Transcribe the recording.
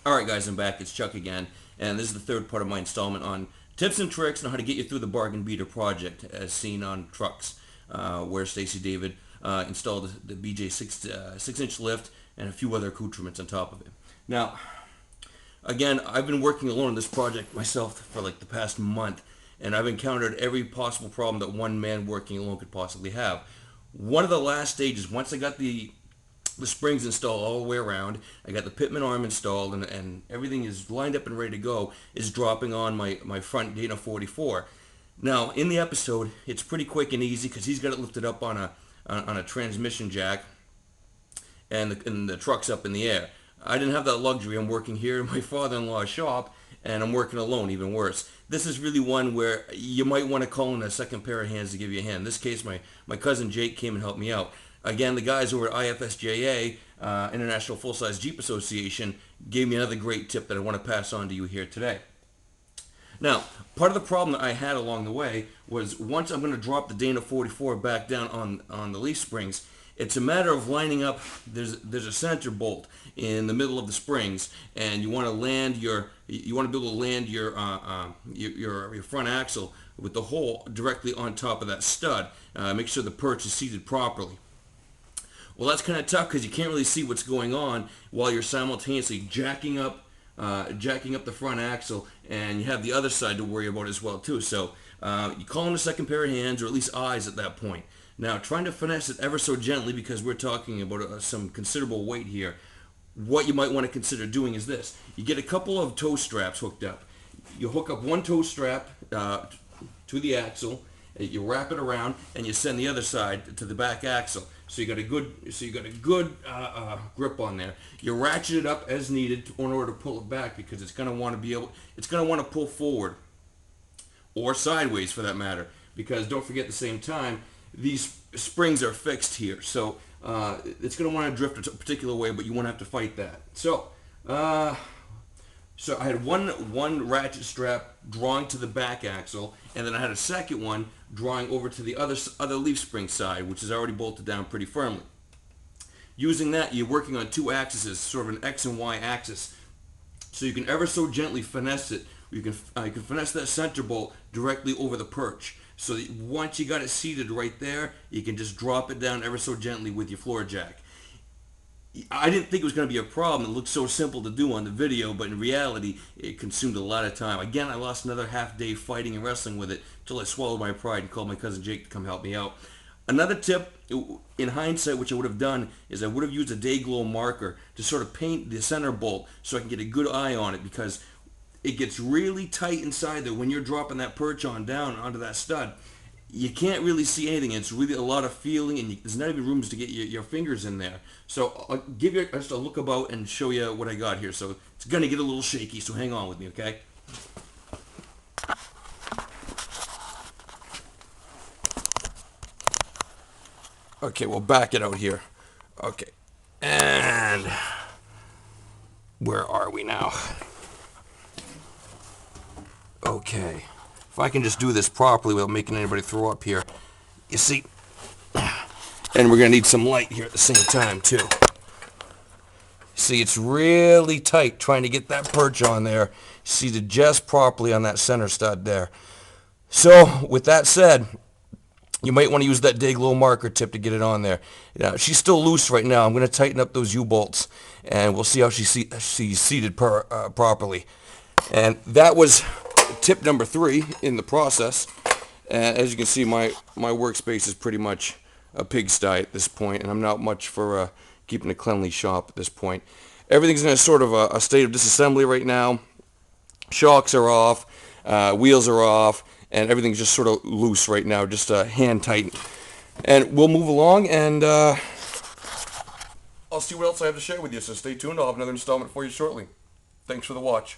Alright guys, I'm back. It's Chuck again, and this is the third part of my installment on tips and tricks on how to get you through the bargain beater project as seen on trucks, where Stacy David installed the BJ 6-inch lift and a few other accoutrements on top of it. Now, again, I've been working alone on this project myself for like the past month, and I've encountered every possible problem that one man working alone could possibly have. One of the last stages, once I got the springs installed all the way around, I got the pitman arm installed, and everything is lined up and ready to go, is dropping on my front Dana 44. Now, in the episode, it's pretty quick and easy because he's got it lifted up on a transmission jack, and the truck's up in the air. I didn't have that luxury. I'm working here in my father-in-law's shop, and I'm working alone, even worse. This is really one where you might want to call in a second pair of hands to give you a hand. In this case, my cousin Jake came and helped me out. Again, the guys over at IFSJA, International Full-Size Jeep Association, gave me another great tip that I want to pass on to you here today. Now, part of the problem that I had along the way was once I'm going to drop the Dana 44 back down on the leaf springs, it's a matter of lining up. There's a center bolt in the middle of the springs, and you want to be able to land your front axle with the hole directly on top of that stud. Make sure the perch is seated properly. Well, that's kind of tough because you can't really see what's going on while you're simultaneously jacking up the front axle, and you have the other side to worry about as well too. So you call in a second pair of hands, or at least eyes at that point. Now, trying to finesse it ever so gently, because we're talking about some considerable weight here. What you might want to consider doing is this: you get a couple of toe straps hooked up. You hook up one toe strap to the axle. You wrap it around, and you send the other side to the back axle. So you got a good grip on there. You ratchet it up as needed in order to pull it back, because it's going to want to pull forward or sideways for that matter. Because don't forget, at the same time, these springs are fixed here, so it's going to want to drift a particular way, but you won't have to fight that. So I had one ratchet strap drawing to the back axle, and then I had a second one drawing over to the other leaf spring side, which is already bolted down pretty firmly. Using that, you're working on two axes, sort of an X and Y axis, so you can ever so gently finesse it. You can finesse that center bolt directly over the perch. So that once you got it seated right there, you can just drop it down ever so gently with your floor jack. I didn't think it was going to be a problem. It looked so simple to do on the video, but in reality, it consumed a lot of time. Again, I lost another half day fighting and wrestling with it until I swallowed my pride and called my cousin Jake to come help me out. Another tip, in hindsight, which I would have done, is I would have used a day glow marker to sort of paint the center bolt so I can get a good eye on it, because it gets really tight inside there when you're dropping that perch down onto that stud. You can't really see anything. It's really a lot of feeling, and there's not even rooms to get your fingers in there. So I'll give you just a look about and show you what I got here. So it's going to get a little shaky, so hang on with me, okay? Okay, we'll back it out here. Okay, and where are we now? Okay, if I can just do this properly without making anybody throw up here. You see, and we're going to need some light here at the same time too. See, it's really tight trying to get that perch on there, seated just properly on that center stud there. So, with that said, you might want to use that day glow marker tip to get it on there. Now, she's still loose right now. I'm going to tighten up those U-bolts, and we'll see how she's seated properly. And that was tip number 3 in the process. And as you can see, my workspace is pretty much a pigsty at this point, and I'm not much for keeping a cleanly shop at this point. Everything's in a sort of a state of disassembly right now. Shocks are off, wheels are off, and everything's just sort of loose right now, just hand tightened. And we'll move along, and I'll see what else I have to share with you, so stay tuned. I'll have another installment for you shortly. Thanks for the watch.